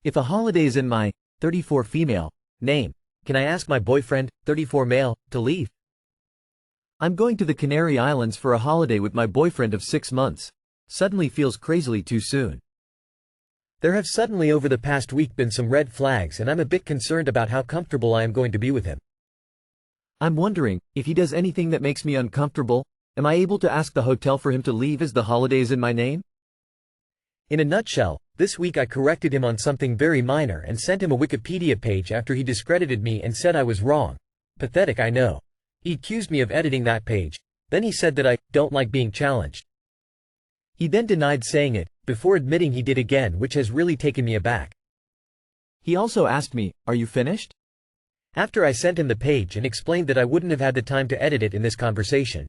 If a holiday is in my 34 female name, can I ask my boyfriend, 34 male, to leave? I'm going to the Canary Islands for a holiday with my boyfriend of 6 months. Suddenly feels crazily too soon. There have suddenly over the past week been some red flags and I'm a bit concerned about how comfortable I am going to be with him. I'm wondering, if he does anything that makes me uncomfortable, am I able to ask the hotel for him to leave as the holiday is in my name? In a nutshell, this week I corrected him on something very minor and sent him a Wikipedia page after he discredited me and said I was wrong. Pathetic, I know. He accused me of editing that page. Then he said that I don't like being challenged. He then denied saying it, before admitting he did again, which has really taken me aback. He also asked me, "Are you finished?" After I sent him the page and explained that I wouldn't have had the time to edit it in this conversation.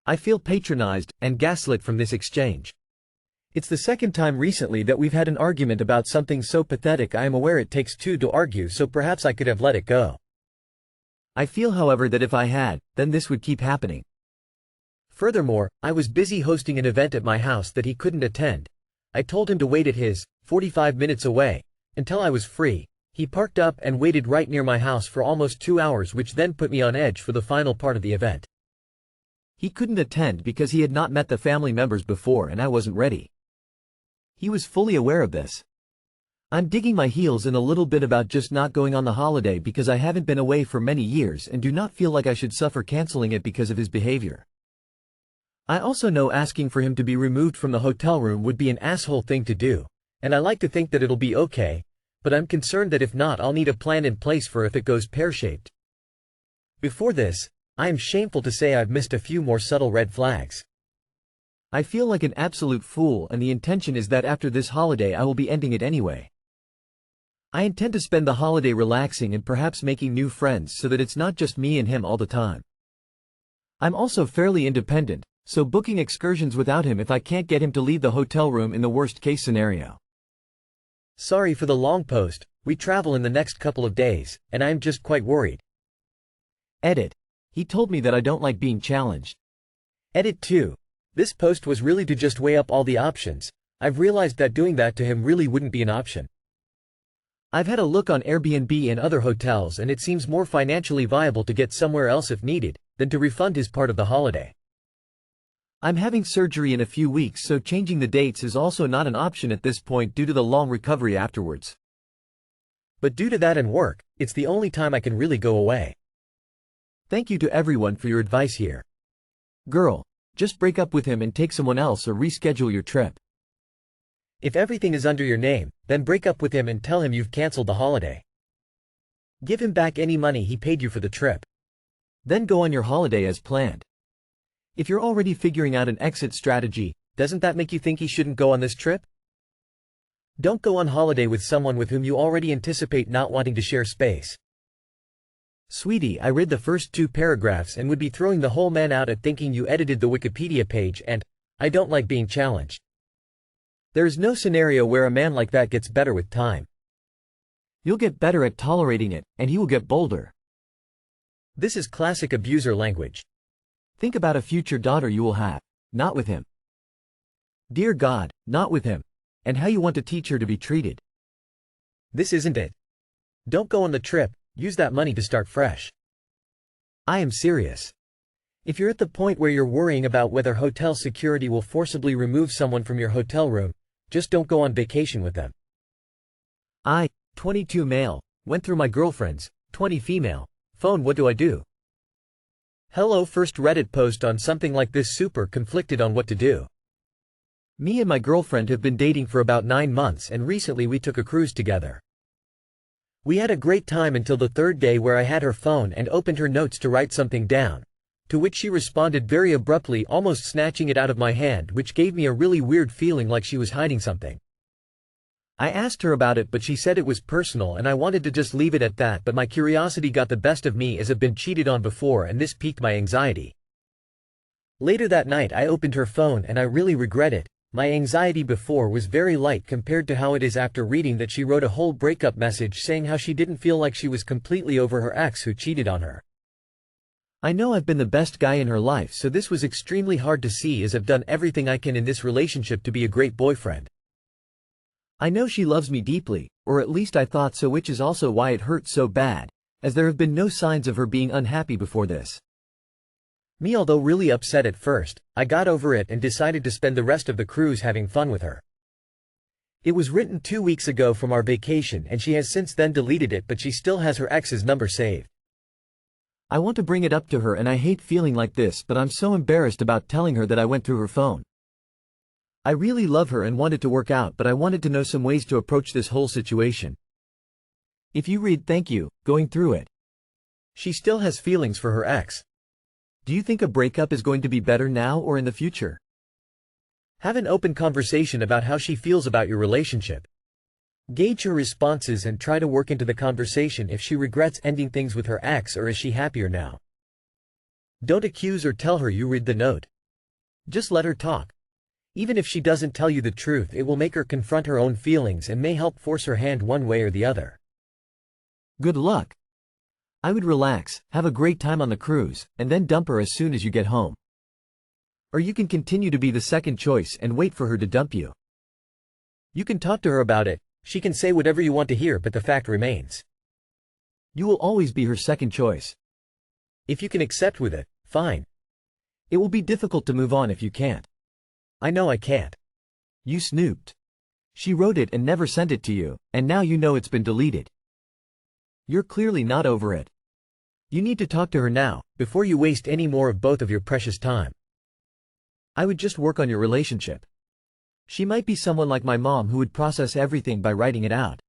I feel patronized and gaslit from this exchange. It's the second time recently that we've had an argument about something so pathetic. I am aware it takes two to argue, so perhaps I could have let it go. I feel, however, that if I had, then this would keep happening. Furthermore, I was busy hosting an event at my house that he couldn't attend. I told him to wait at his, 45 minutes away, until I was free. He parked up and waited right near my house for almost 2 hours, which then put me on edge for the final part of the event. He couldn't attend because he had not met the family members before and I wasn't ready. He was fully aware of this. I'm digging my heels in a little bit about just not going on the holiday because I haven't been away for many years and do not feel like I should suffer canceling it because of his behavior. I also know asking for him to be removed from the hotel room would be an asshole thing to do, and I like to think that it'll be okay, but I'm concerned that if not, I'll need a plan in place for if it goes pear-shaped. Before this, I am shameful to say I've missed a few more subtle red flags. I feel like an absolute fool, and the intention is that after this holiday I will be ending it anyway. I intend to spend the holiday relaxing and perhaps making new friends so that it's not just me and him all the time. I'm also fairly independent, so booking excursions without him if I can't get him to leave the hotel room in the worst case scenario. Sorry for the long post, we travel in the next couple of days, and I'm just quite worried. Edit. He told me that I don't like being challenged. Edit 2. This post was really to just weigh up all the options. I've realized that doing that to him really wouldn't be an option. I've had a look on Airbnb and other hotels and it seems more financially viable to get somewhere else if needed, than to refund his part of the holiday. I'm having surgery in a few weeks, so changing the dates is also not an option at this point due to the long recovery afterwards. But due to that and work, it's the only time I can really go away. Thank you to everyone for your advice here. Girl, just break up with him and take someone else or reschedule your trip. If everything is under your name, then break up with him and tell him you've canceled the holiday. Give him back any money he paid you for the trip. Then go on your holiday as planned. If you're already figuring out an exit strategy, doesn't that make you think he shouldn't go on this trip? Don't go on holiday with someone with whom you already anticipate not wanting to share space. Sweetie, I read the first 2 paragraphs and would be throwing the whole man out at thinking you edited the Wikipedia page and, I don't like being challenged. There is no scenario where a man like that gets better with time. You'll get better at tolerating it, and he will get bolder. This is classic abuser language. Think about a future daughter you will have, not with him. Dear God, not with him. And how you want to teach her to be treated. This isn't it. Don't go on the trip, use that money to start fresh. I am serious. If you're at the point where you're worrying about whether hotel security will forcibly remove someone from your hotel room, just don't go on vacation with them. I, 22 male, went through my girlfriend's, 20 female, phone. What do I do? Hello, first Reddit post on something like this, super conflicted on what to do. Me and my girlfriend have been dating for about 9 months and recently we took a cruise together. We had a great time until the 3rd day where I had her phone and opened her notes to write something down, to which she responded very abruptly, almost snatching it out of my hand, which gave me a really weird feeling like she was hiding something. I asked her about it but she said it was personal and I wanted to just leave it at that, but my curiosity got the best of me as I've been cheated on before and this piqued my anxiety. Later that night I opened her phone and I really regret it. My anxiety before was very light compared to how it is after reading that she wrote a whole breakup message saying how she didn't feel like she was completely over her ex who cheated on her. I know I've been the best guy in her life, so this was extremely hard to see as I've done everything I can in this relationship to be a great boyfriend. I know she loves me deeply, or at least I thought so, which is also why it hurts so bad, as there have been no signs of her being unhappy before this. Me, although really upset at first, I got over it and decided to spend the rest of the cruise having fun with her. It was written 2 weeks ago from our vacation and she has since then deleted it, but she still has her ex's number saved. I want to bring it up to her and I hate feeling like this, but I'm so embarrassed about telling her that I went through her phone. I really love her and want it to work out, but I wanted to know some ways to approach this whole situation. If you read, thank you, going through it. She still has feelings for her ex. Do you think a breakup is going to be better now or in the future? Have an open conversation about how she feels about your relationship. Gauge her responses and try to work into the conversation if she regrets ending things with her ex or is she happier now. Don't accuse or tell her you read the note. Just let her talk. Even if she doesn't tell you the truth, it will make her confront her own feelings and may help force her hand one way or the other. Good luck. I would relax, have a great time on the cruise, and then dump her as soon as you get home. Or you can continue to be the second choice and wait for her to dump you. You can talk to her about it, she can say whatever you want to hear, but the fact remains. You will always be her second choice. If you can accept with it, fine. It will be difficult to move on if you can't. I know I can't. You snooped. She wrote it and never sent it to you, and now you know it's been deleted. You're clearly not over it. You need to talk to her now, before you waste any more of both of your precious time. I would just work on your relationship. She might be someone like my mom who would process everything by writing it out.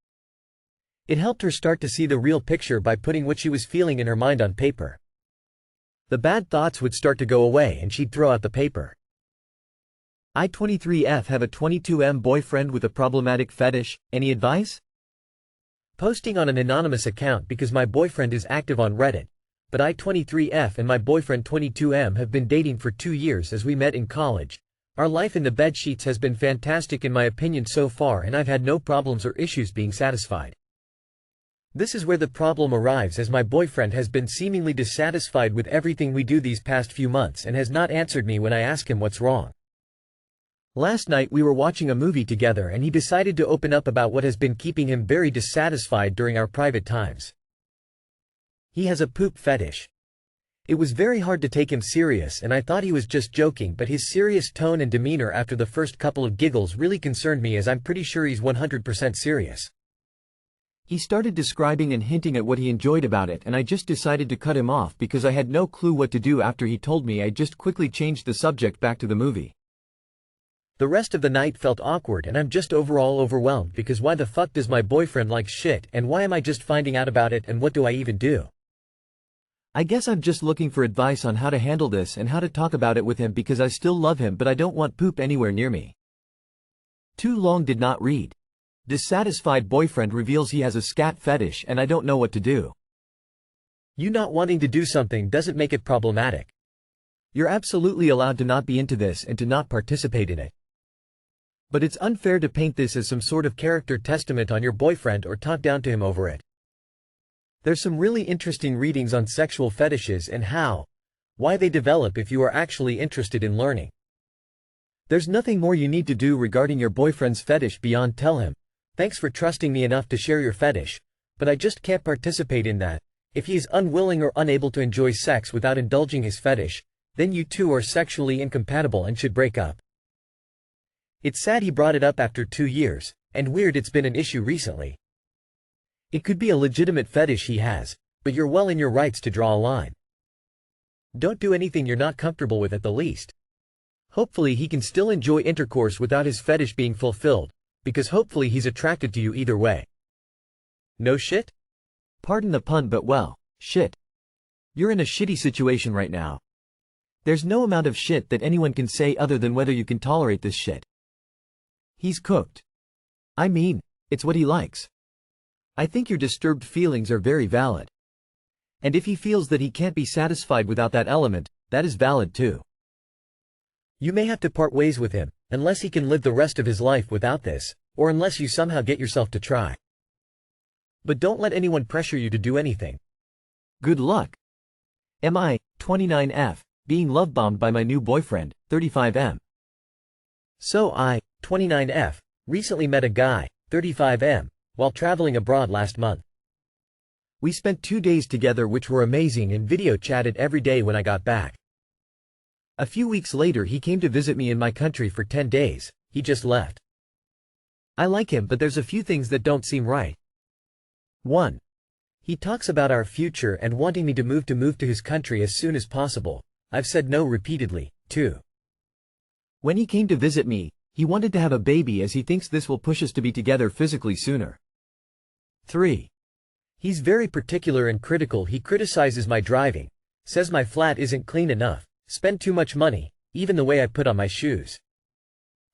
It helped her start to see the real picture by putting what she was feeling in her mind on paper. The bad thoughts would start to go away and she'd throw out the paper. I 23F have a 22M boyfriend with a problematic fetish, any advice? Posting on an anonymous account because my boyfriend is active on Reddit, but I 23F and my boyfriend 22M have been dating for 2 years as we met in college. Our life in the bed sheets has been fantastic in my opinion so far and I've had no problems or issues being satisfied. This is where the problem arrives, as my boyfriend has been seemingly dissatisfied with everything we do these past few months and has not answered me when I ask him what's wrong. Last night we were watching a movie together and he decided to open up about what has been keeping him very dissatisfied during our private times. He has a poop fetish. It was very hard to take him serious and I thought he was just joking, but his serious tone and demeanor after the first couple of giggles really concerned me, as I'm pretty sure he's 100% serious. He started describing and hinting at what he enjoyed about it and I just decided to cut him off because I had no clue what to do after he told me. I just quickly changed the subject back to the movie. The rest of the night felt awkward and I'm just overall overwhelmed because why the fuck does my boyfriend like shit and why am I just finding out about it and what do I even do? I guess I'm just looking for advice on how to handle this and how to talk about it with him because I still love him but I don't want poop anywhere near me. Too long did not read. Dissatisfied boyfriend reveals he has a scat fetish and I don't know what to do. You not wanting to do something doesn't make it problematic. You're absolutely allowed to not be into this and to not participate in it. But it's unfair to paint this as some sort of character testament on your boyfriend or talk down to him over it. There's some really interesting readings on sexual fetishes and why they develop if you are actually interested in learning. There's nothing more you need to do regarding your boyfriend's fetish beyond tell him, thanks for trusting me enough to share your fetish, but I just can't participate in that. If he is unwilling or unable to enjoy sex without indulging his fetish, then you two are sexually incompatible and should break up. It's sad he brought it up after 2 years, and weird it's been an issue recently. It could be a legitimate fetish he has, but you're well in your rights to draw a line. Don't do anything you're not comfortable with at the least. Hopefully he can still enjoy intercourse without his fetish being fulfilled, because hopefully he's attracted to you either way. No shit? Pardon the pun, but well, shit. You're in a shitty situation right now. There's no amount of shit that anyone can say other than whether you can tolerate this shit. He's cooked. I mean, it's what he likes. I think your disturbed feelings are very valid. And if he feels that he can't be satisfied without that element, that is valid too. You may have to part ways with him, unless he can live the rest of his life without this, or unless you somehow get yourself to try. But don't let anyone pressure you to do anything. Good luck. Am I, 29F, being love-bombed by my new boyfriend, 35M? So I, 29F, recently met a guy, 35m, while traveling abroad last month. We spent 2 days together which were amazing and video chatted every day when I got back. A few weeks later he came to visit me in my country for 10 days, he just left. I like him but there's a few things that don't seem right. 1. He talks about our future and wanting me to move to his country as soon as possible. I've said no repeatedly. 2. When he came to visit me, he wanted to have a baby as he thinks this will push us to be together physically sooner. 3. He's very particular and critical. He criticizes my driving, says my flat isn't clean enough, spend too much money, even the way I put on my shoes.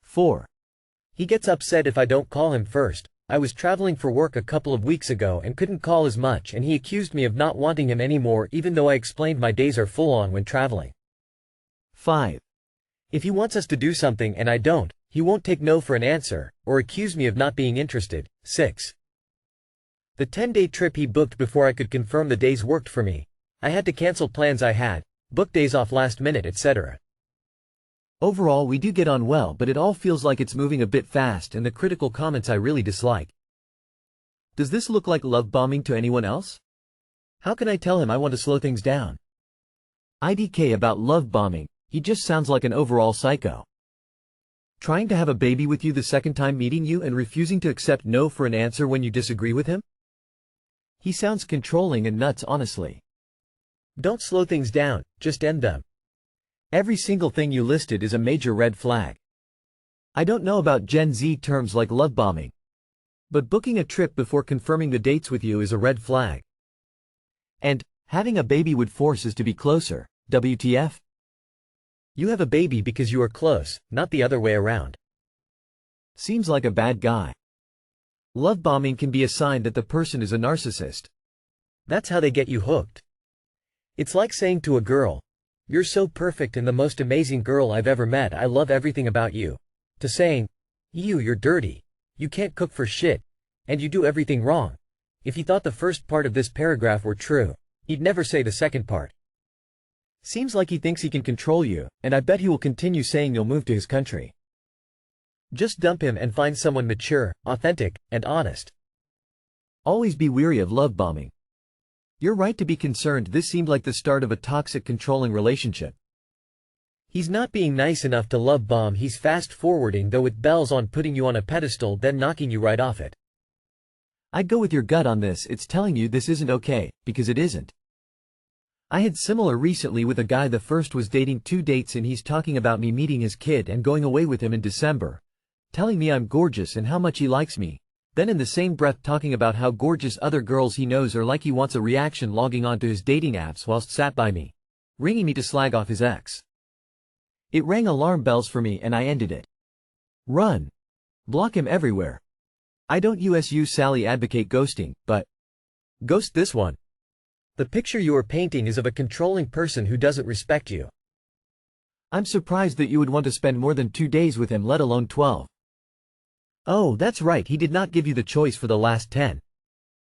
4. He gets upset if I don't call him first. I was traveling for work a couple of weeks ago and couldn't call as much and he accused me of not wanting him anymore even though I explained my days are full on when traveling. 5. If he wants us to do something and I don't, he won't take no for an answer, or accuse me of not being interested. 6. The 10-day trip he booked before I could confirm the days worked for me. I had to cancel plans I had, book days off last minute, etc. Overall we do get on well but it all feels like it's moving a bit fast and the critical comments I really dislike. Does this look like love bombing to anyone else? How can I tell him I want to slow things down? IDK about love bombing, he just sounds like an overall psycho. Trying to have a baby with you the second time meeting you and refusing to accept no for an answer when you disagree with him? He sounds controlling and nuts honestly. Don't slow things down, just end them. Every single thing you listed is a major red flag. I don't know about Gen Z terms like love bombing, but booking a trip before confirming the dates with you is a red flag. And having a baby would force us to be closer. WTF? You have a baby because you are close, not the other way around. Seems like a bad guy. Love bombing can be a sign that the person is a narcissist. That's how they get you hooked. It's like saying to a girl, "You're so perfect and the most amazing girl I've ever met, I love everything about you," to saying, "You're dirty. You can't cook for shit. And you do everything wrong." If he thought the first part of this paragraph were true, he'd never say the second part. Seems like he thinks he can control you, and I bet he will continue saying you'll move to his country. Just dump him and find someone mature, authentic, and honest. Always be weary of love bombing. You're right to be concerned. This seemed like the start of a toxic, controlling relationship. He's not being nice enough to love bomb. He's fast forwarding though with bells on, putting you on a pedestal then knocking you right off it. I'd go with your gut on this. It's telling you this isn't okay, because it isn't. I had similar recently with a guy. The first was dating 2 dates and he's talking about me meeting his kid and going away with him in December, telling me I'm gorgeous and how much he likes me, then in the same breath talking about how gorgeous other girls he knows are, like he wants a reaction, logging onto his dating apps whilst sat by me, ringing me to slag off his ex. It rang alarm bells for me and I ended it. Run. Block him everywhere. I don't Sally advocate ghosting, but ghost this one. The picture you are painting is of a controlling person who doesn't respect you. I'm surprised that you would want to spend more than 2 days with him, let alone 12. Oh, that's right, he did not give you the choice for the last 10.